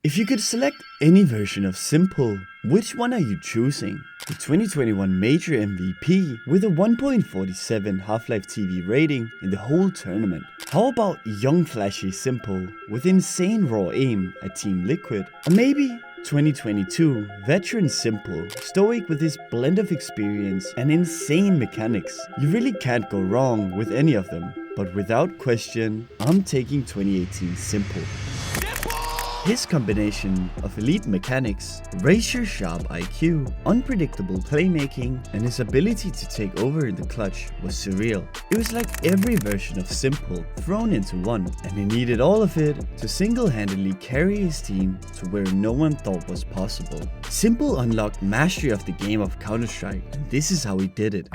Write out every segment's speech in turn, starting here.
If you could select any version of s1mple, which one are you choosing? The 2021 major MVP with a 1.47 Half-Life TV rating in the whole tournament. How about young flashy s1mple with insane raw aim at Team Liquid? Or maybe 2022 veteran s1mple, stoic with his blend of experience and insane mechanics. You really can't go wrong with any of them. But without question, I'm taking 2018 s1mple. His combination of elite mechanics, razor-sharp IQ, unpredictable playmaking, and his ability to take over in the clutch was surreal. It was like every version of s1mple thrown into one, and he needed all of it to single-handedly carry his team to where no one thought was possible. s1mple unlocked mastery of the game of Counter-Strike, and this is how he did it.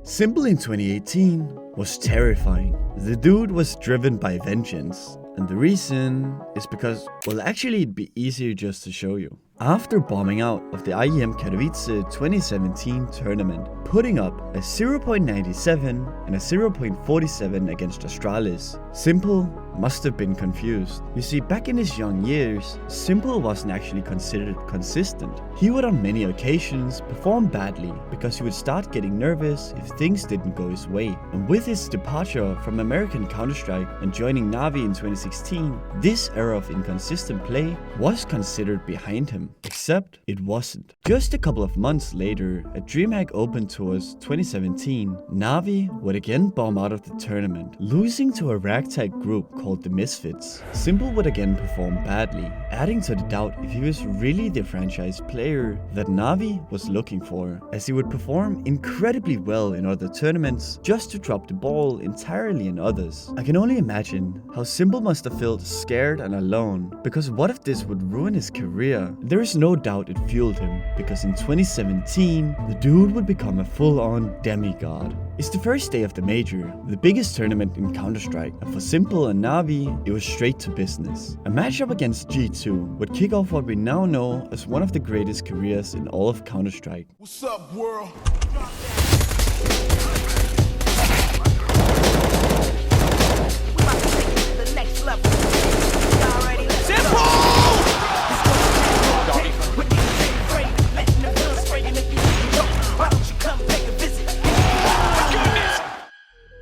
s1mple in 2018 was terrifying. The dude was driven by vengeance. And the reason is because, well, actually it'd be easier just to show you. After bombing out of the IEM Katowice 2017 tournament, putting up a 0.97 and a 0.47 against Astralis, s1mple must have been confused. You see, back in his young years, s1mple wasn't actually considered consistent. He would on many occasions perform badly because he would start getting nervous if things didn't go his way. And with his departure from American Counter-Strike and joining Na'Vi in 2016, this era of inconsistent play was considered behind him. Except it wasn't. Just a couple of months later, at DreamHack Open Tours 2017, Na'Vi would again bomb out of the tournament, losing to a ragtag group called the Misfits. s1mple would again perform badly, adding to the doubt if he was really the franchise player that Na'Vi was looking for, as he would perform incredibly well in other tournaments just to drop the ball entirely in others. I can only imagine how s1mple must have felt scared and alone, because what if this would ruin his career? There is no doubt it fueled him, because in 2017, the dude would become a full-on demigod. It's the first day of the major, the biggest tournament in Counter-Strike, and for s1mple and Na'Vi, it was straight to business. A matchup against G2 would kick off what we now know as one of the greatest careers in all of Counter-Strike. What's up, world?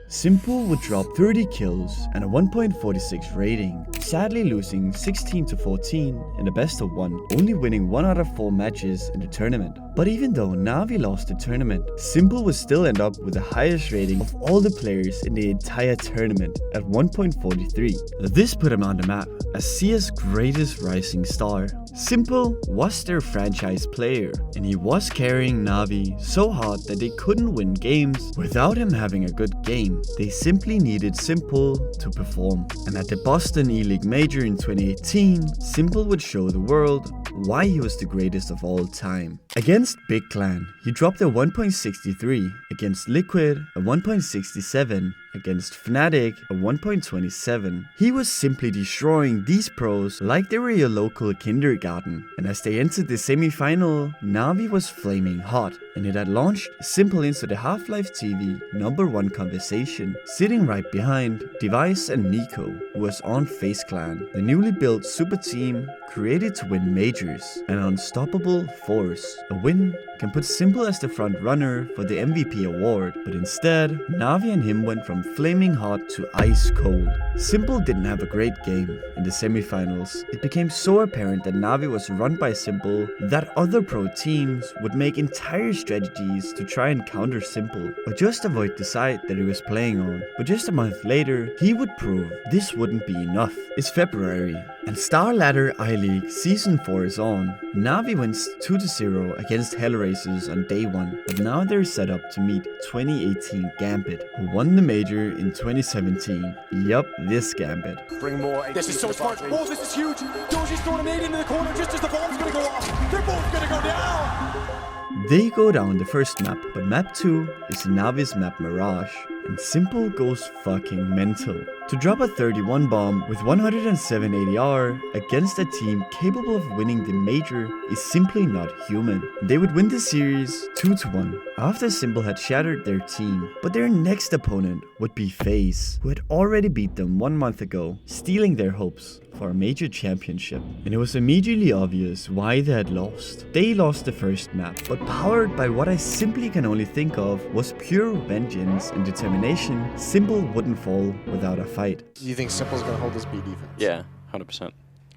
s1mple would drop 30 kills and a 1.46 rating, sadly losing 16-14 in a best of 1, only winning 1 out of 4 matches in the tournament. But even though Na'Vi lost the tournament, s1mple would still end up with the highest rating of all the players in the entire tournament at 1.43. This put him on the map as CS greatest rising star. s1mple was their franchise player, and he was carrying Na'Vi so hard that they couldn't win games without him having a good game. They simply needed s1mple to perform. And at the Boston E-League Major in 2018, s1mple would show the world why he was the greatest of all time. Against Big Clan, he dropped a 1.63, against Liquid a 1.67, against Fnatic a 1.27. He was simply destroying these pros like they were your local kindergarten. And as they entered the semi-final, Na'Vi was flaming hot, and it had launched s1mple into the Half-Life TV #1 conversation, sitting right behind Device and Nico, who was on FaZe Clan, the newly built super team created to win majors, an unstoppable force. A win can put s1mple as the front runner for the MVP award, but instead, Na'Vi and him went from flaming hot to ice cold. s1mple didn't have a great game in the semifinals. It became so apparent that Na'Vi was run by s1mple that other pro teams would make entire strategies to try and counter s1mple, or just avoid the side that he was playing on. But just a month later, he would prove this wouldn't be enough. It's February, and Star Ladder I-League Season 4 is on. Na'Vi wins 2-0 against Hellraisers on day 1, but now they're set up to meet 2018 Gambit, who won the major in 2017. Yup, this Gambit. Bring more. This is so smart. Oh, this is huge. Doji's throwing a nade into the corner just as the bomb's gonna go off. They're both gonna go down. They go down the first map, but map 2 is Na'Vi's map Mirage, and s1mple goes fucking mental. To drop a 31 bomb with 107 ADR against a team capable of winning the major is simply not human. They would win the series 2-1 after s1mple had shattered their team, but their next opponent would be FaZe, who had already beat them 1 month ago, stealing their hopes for a major championship. And it was immediately obvious why they had lost. They lost the first map, but powered by what I simply can only think of was pure vengeance and determination, s1mple wouldn't fall without a fight. Do you think s1mple's gonna hold this B defense? Yeah, 100%.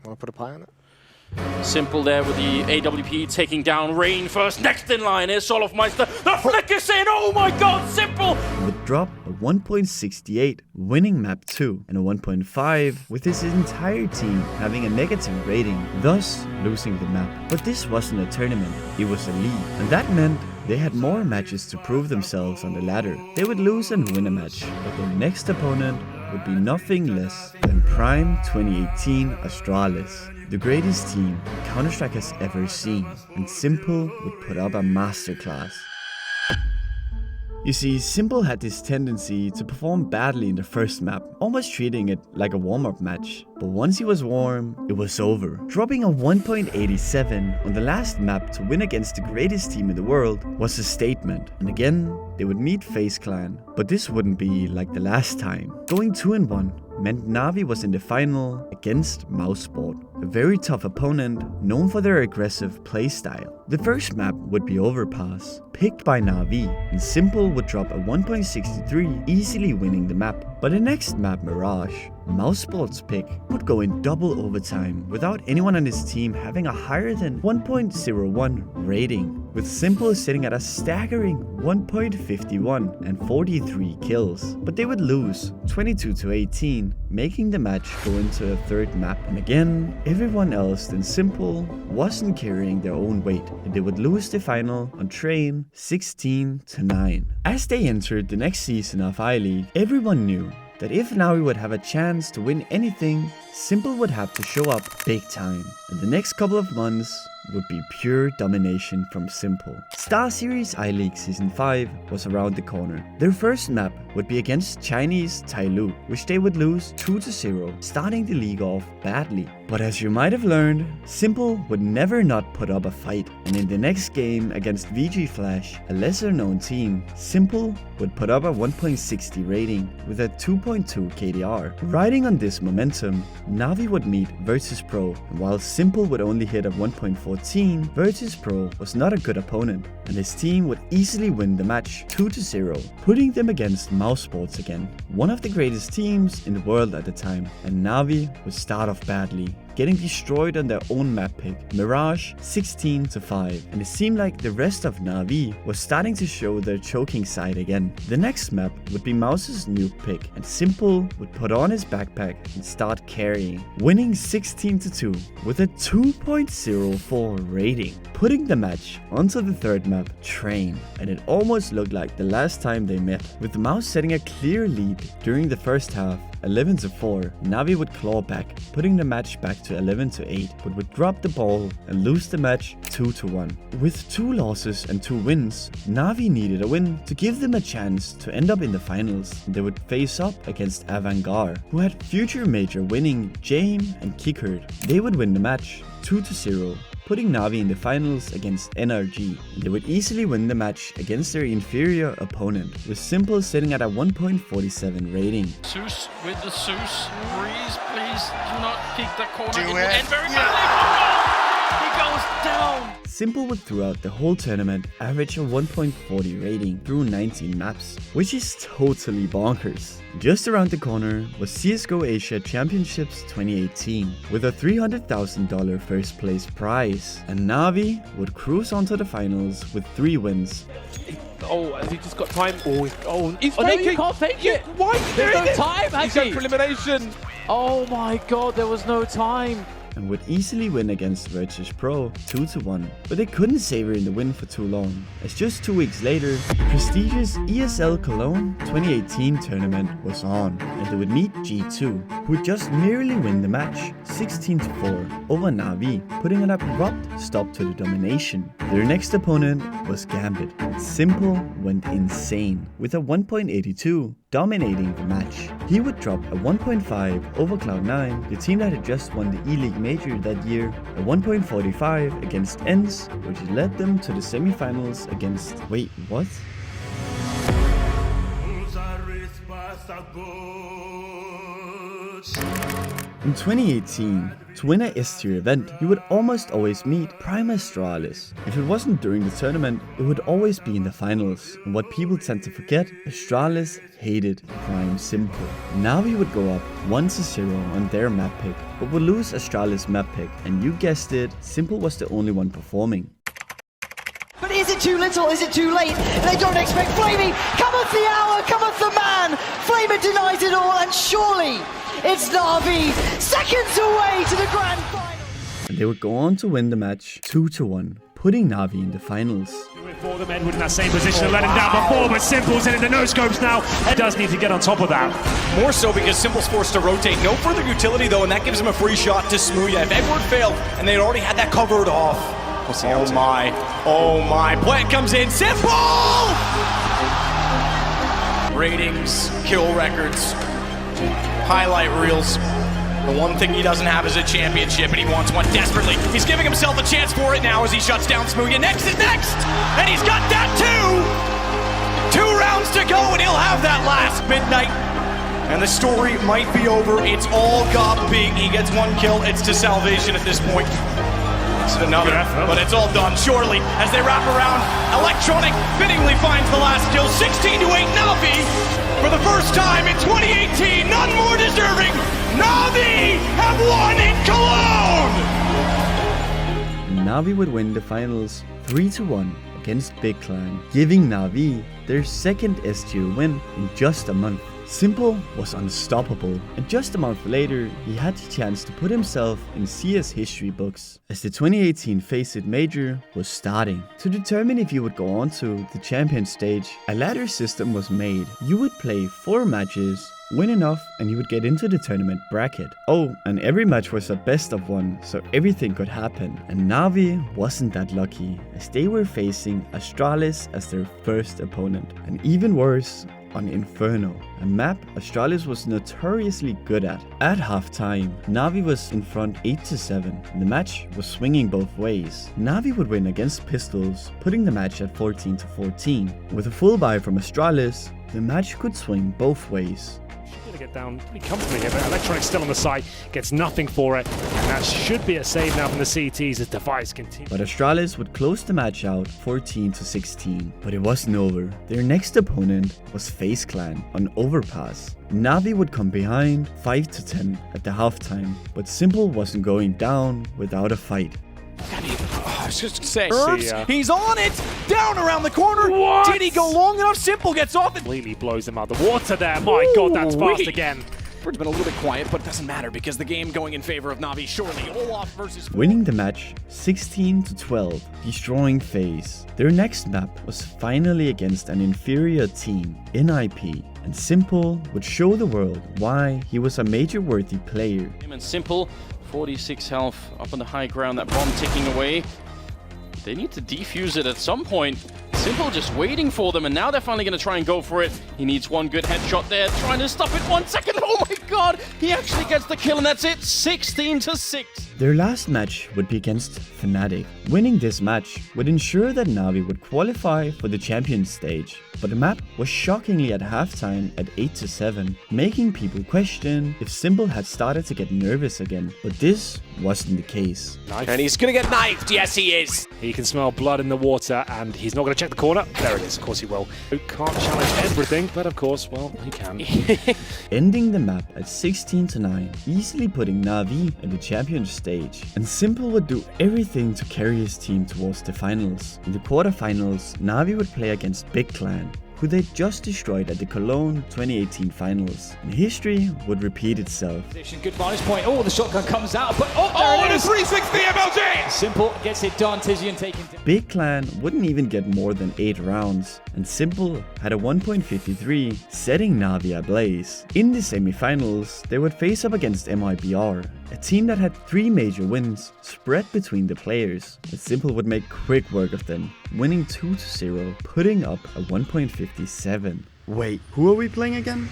Wanna put a pie on it? s1mple there with the AWP taking down Rain first. Next in line is Solofmeister. The flick is in! Oh my god, s1mple! Would drop a 1.68 winning map 2 and a 1.5 with his entire team having a negative rating, thus losing the map. But this wasn't a tournament, it was a league, and that meant they had more matches to prove themselves on the ladder. They would lose and win a match, but their next opponent would be nothing less than Prime 2018 Astralis, the greatest team Counter-Strike has ever seen, and s1mple would put up a masterclass. You see, s1mple had this tendency to perform badly in the first map, almost treating it like a warm-up match. But once he was warm, it was over. Dropping a 1.87 on the last map to win against the greatest team in the world was a statement. And again, they would meet FaZe Clan, but this wouldn't be like the last time. Going 2-1 meant Na'Vi was in the final against Mousesport, a very tough opponent known for their aggressive playstyle. The first map would be Overpass, picked by Na'Vi, and s1mple would drop a 1.63, easily winning the map. But the next map, Mirage, Mousesport's pick would go in double overtime without anyone on his team having a higher than 1.01 rating, with s1mple sitting at a staggering 1.51 and 43 kills. But they would lose 22-18, making the match go into a third map. And again, everyone else than s1mple wasn't carrying their own weight, and they would lose the final on Train 16-9. As they entered the next season of I-League, everyone knew that if Na'Vi would have a chance to win anything, s1mple would have to show up big time, and the next couple of months would be pure domination from s1mple. Star Series I-League Season 5 was around the corner. Their first map would be against Chinese Tailu, which they would lose 2-0, starting the league off badly. But as you might have learned, s1mple would never not put up a fight, and in the next game against VG Flash, a lesser known team, s1mple would put up a 1.60 rating with a 2.2 KDR. Riding on this momentum, Na'Vi would meet Virtus.pro, and while s1mple would only hit a 1.14, Virtus.pro was not a good opponent, and his team would easily win the match 2-0, putting them against Mousesports again, one of the greatest teams in the world at the time, and Na'Vi would start off badly, getting destroyed on their own map pick, Mirage 16-5, and it seemed like the rest of Na'Vi was starting to show their choking side again. The next map would be Mouse's nuke pick, and s1mple would put on his backpack and start carrying, winning 16-2 with a 2.04 rating, putting the match onto the third map, Train, and it almost looked like the last time they met, with the Mouse setting a clear lead during the first half, 11-4, Na'Vi would claw back, putting the match back to 11-8, but would drop the ball and lose the match 2-1. With 2 losses and 2 wins, Na'Vi needed a win to give them a chance to end up in the finals. They would face up against Avantgarde, who had future major winning Jame and Kickert. They would win the match 2-0, putting Na'Vi in the finals against NRG, and they would easily win the match against their inferior opponent, with s1mple sitting at a 1.47 rating. Zeus with the Zeus. Breeze, please do not peek that corner. Do it will it. end very badly. He goes down. s1mple would throughout the whole tournament average a 1.40 rating through 19 maps, which is totally bonkers. Just around the corner was CSGO Asia Championships 2018 with a $300,000 first place prize, and Na'Vi would cruise onto the finals with 3 wins. Oh, has he just got time? He's Oh, no, faking. you can't fake it. Why is he There's doing no it? time, He's has going he? for elimination. Oh my god, there was no time. And would easily win against Virtus.pro 2-1, but they couldn't savor in the win for too long, as just 2 weeks later, the prestigious ESL Cologne 2018 tournament was on, and they would meet G2, who would just merely win the match 16-4 over Na'Vi, putting an abrupt stop to the domination. Their next opponent was Gambit. s1mple went insane with a 1.82, dominating the match. He would drop a 1.5 over Cloud9, the team that had just won the E-League Major that year, a 1.45 against ENCE, which led them to the semifinals against... Wait, what? In 2018, to win a S-tier event, you would almost always meet Prime Astralis. If it wasn't during the tournament, it would always be in the finals. And what people tend to forget, Astralis hated Prime s1mple. Na'Vi would go up 1-0 on their map pick, but would lose Astralis map pick, and you guessed it, s1mple was the only one performing. But is it too little? Is it too late? They don't expect Flamey. Cometh the hour, cometh the man. Flamer denies it all, and surely it's Na'Vi, seconds away to the grand final. And they would go on to win the match 2-1, putting Na'Vi in the finals. For them, Edward in that same position to let him down before, but s1mple's in the no-scopes now. Ed does need to get on top of that. More so because s1mple's forced to rotate. No further utility though, and that gives him a free shot to Smooya. If Edward failed, and they'd already had that covered off. We'll see oh my, oh my. Plant comes in, s1mple! Ratings, kill records, highlight reels. The one thing he doesn't have is a championship, and he wants one desperately. He's giving himself a chance for it now as he shuts down Smooya. Next is next! And he's got that too! 2 rounds to go, and he'll have that last midnight. And the story might be over. It's all Gob Big. He gets 1 kill. It's to salvation at this point. It's another, but it's all done surely as they wrap around. Electronic fittingly finds the last kill. 16-8 Na'Vi for the first time in 2018. None more deserving. Na'Vi have won in Cologne. Na'Vi would win the finals 3-1 against Big Clan, giving Na'Vi their second S-tier win in just a month. s1mple was unstoppable, and just a month later, he had the chance to put himself in CS history books, as the 2018 FACEIT Major was starting. To determine if you would go on to the champion stage, a ladder system was made. You would play 4 matches, win enough, and you would get into the tournament bracket. Oh, and every match was a best of 1, so everything could happen. And Na'Vi wasn't that lucky, as they were facing Astralis as their first opponent. And even worse, on Inferno, a map Astralis was notoriously good at. At halftime, Na'Vi was in front 8-7, and the match was swinging both ways. Na'Vi would win against Pistols, putting the match at 14-14. With a full buy from Astralis, the match could swing both ways. Gonna get down pretty comfortably here, but Electronic's still on the side, gets nothing for it, and that should be a save now from the CTs as Device continues. But Astralis would close the match out 14-16, but it wasn't over. Their next opponent was FaZe Clan on Overpass. Na'Vi would come behind 5-10 at the halftime, but s1mple wasn't going down without a fight. I was just gonna say, he's on it! Down around the corner! What? Did he go long enough? s1mple gets off it! Completely blows him out the water there. My God, that's fast again. Bird's been a little bit quiet, but it doesn't matter because the game going in favor of Na'Vi surely. Olaf versus... Winning the match 16-12, destroying FaZe. Their next map was finally against an inferior team, NIP, and s1mple would show the world why he was a major worthy player. Him and s1mple, 46 health up on the high ground, that bomb ticking away. They need to defuse it at some point. s1mple just waiting for them, and now they're finally going to try and go for it. He needs 1 good headshot there, trying to stop it 1 second. Oh my God, he actually gets the kill, and that's it, 16-6. Their last match would be against Fnatic. Winning this match would ensure that Na'Vi would qualify for the Champions stage, but the map was shockingly at halftime at 8-7, making people question if s1mple had started to get nervous again, but this wasn't the case. And he's gonna get knifed, yes he is! He can smell blood in the water, and he's not going to check the corner. There it is, of course he will. He can't challenge everything, but of course, well, he can. Ending the map at 16-9, easily putting Na'Vi at the Champions stage, and s1mple would do everything to carry his team towards the finals. In the quarterfinals, Na'Vi would play against Big Clan, who they just destroyed at the Cologne 2018 finals. And history would repeat itself. Good bonus point. Oh, the shotgun comes out, but there it is! 360 MLG! s1mple gets it done. Tizian taking down. Big Clan wouldn't even get more than 8 rounds, and s1mple had a 1.53, setting Na'Vi ablaze. In the semifinals, they would face up against MIBR, a team that had 3 major wins spread between the players. S1mple would make quick work of them, winning 2-0, putting up a 1.57. Wait, who are we playing again?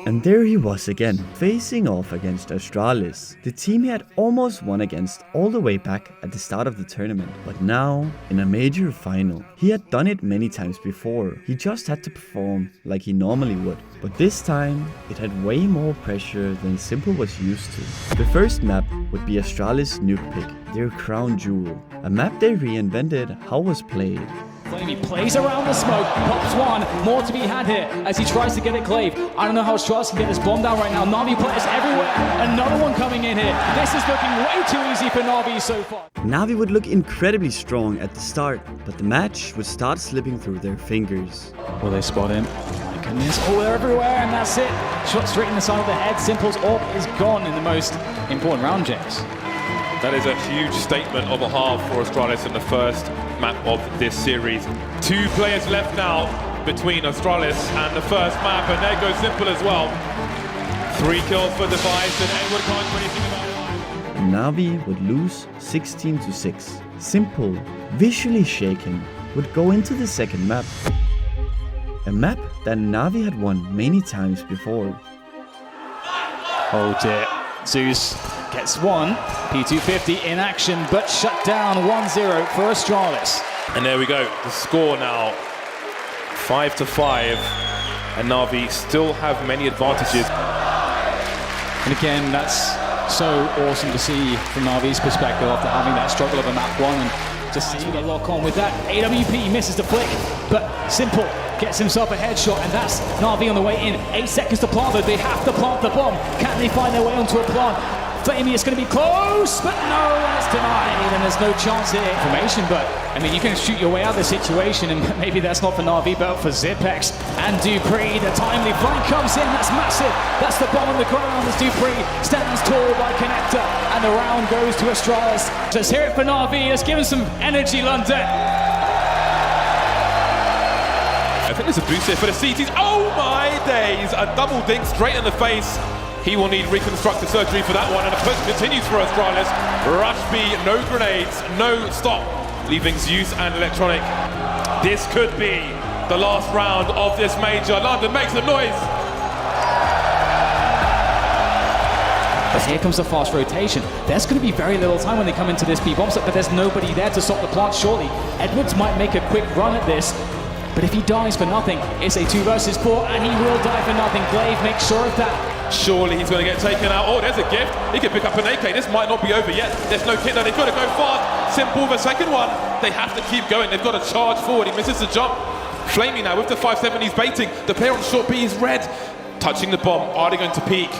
And there he was again, facing off against Australis, the team he had almost won against all the way back at the start of the tournament. But now, in a major final, he had done it many times before. He just had to perform like he normally would. But this time, it had way more pressure than S1mple was used to. The first map would be Australis Nuke Pick, their crown jewel. A map they reinvented how was played. Flamey plays around the smoke, pops one, more to be had here as he tries to get it Glaive. I don't know how Strauss can get this bomb down right now. Na'Vi players everywhere, another one coming in here. This is looking way too easy for Na'Vi so far. Na'Vi would look incredibly strong at the start, but the match would start slipping through their fingers. Will they spot him? My goodness, oh, they're everywhere, and that's it. Shot straight in the side of the head. S1mple's orb is gone in the most important round, James. That is a huge statement of a half for Australis in the first map of this series. 2 players left now between Australis and the first map, and there goes S1mple as well. 3 kills for Device, and Edward can't do anything about it. Na'Vi would lose 16-6. S1mple, visually shaken, would go into the second map. A map that Na'Vi had won many times before. Oh dear. Zeus gets one. P250 in action, but shut down 1-0 for Australis. And there we go, the score now 5-5, and Na'Vi still have many advantages. And again, that's so awesome to see from Na'Vi's perspective after having that struggle of a map 1 and just seeing the lock on with that. AWP misses the flick, but S1mple gets himself a headshot, and that's Na'Vi on the way in. 8 seconds to plant, though. They have to plant the bomb. Can they find their way onto a plant? Flamey, it's going to be close, but no, and it's denied, and there's no chance here. Information, but I mean, you can shoot your way out of the situation, and maybe that's not for Na'Vi, but for Zipex and Dupree. The timely flank comes in, that's massive. That's the bomb on the ground as Dupree stands tall by connector, and the round goes to Australis. Let's hear it for Na'Vi. Let's give him some energy, London. I think there's a boost here for the CTs. Oh my days! A double dink straight in the face. He will need reconstructive surgery for that one, and the push continues for Australis. Rush B, no grenades, no stop, leaving Zeus and Electronic. This could be the last round of this major. London makes some noise. But here comes the fast rotation. There's going to be very little time when they come into this B bomb set, but there's nobody there to stop the plant, surely. Edwards might make a quick run at this, but if he dies for nothing, it's a 2 versus 4, and he will die for nothing. Glaive makes sure of that. Surely he's going to get taken out. Oh, there's a gift. He can pick up an AK. This might not be over yet. There's no kit there. They've got to go fast. S1mple the second one. They have to keep going. They've got to charge forward. He misses the jump. Flamey now with the 570. He's baiting. The player on short B is red. Touching the bomb. Are they going to peek?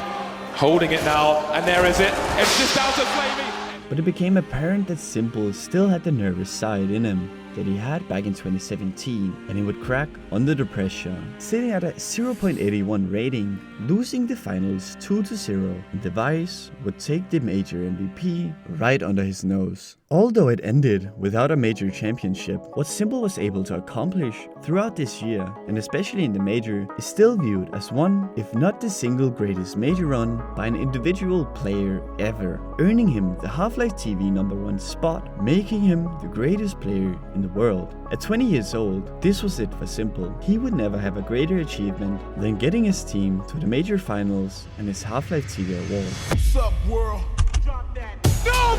Holding it now. And there is it. It's just down to Flamey. But it became apparent that S1mple still had the nervous side in him that he had back in 2017, and he would crack under the pressure, sitting at a 0.81 rating, losing the finals 2-0, and Device would take the major MVP right under his nose. Although it ended without a major championship, what S1mple was able to accomplish throughout this year, and especially in the major, is still viewed as one, if not the single greatest major run by an individual player ever, earning him the Half-Life TV #1 spot, making him the greatest player in the world. At 20 years old, this was it for S1mple. He would never have a greater achievement than getting his team to the major finals and his Half-Life TV award. What's up, world? Drop that. No,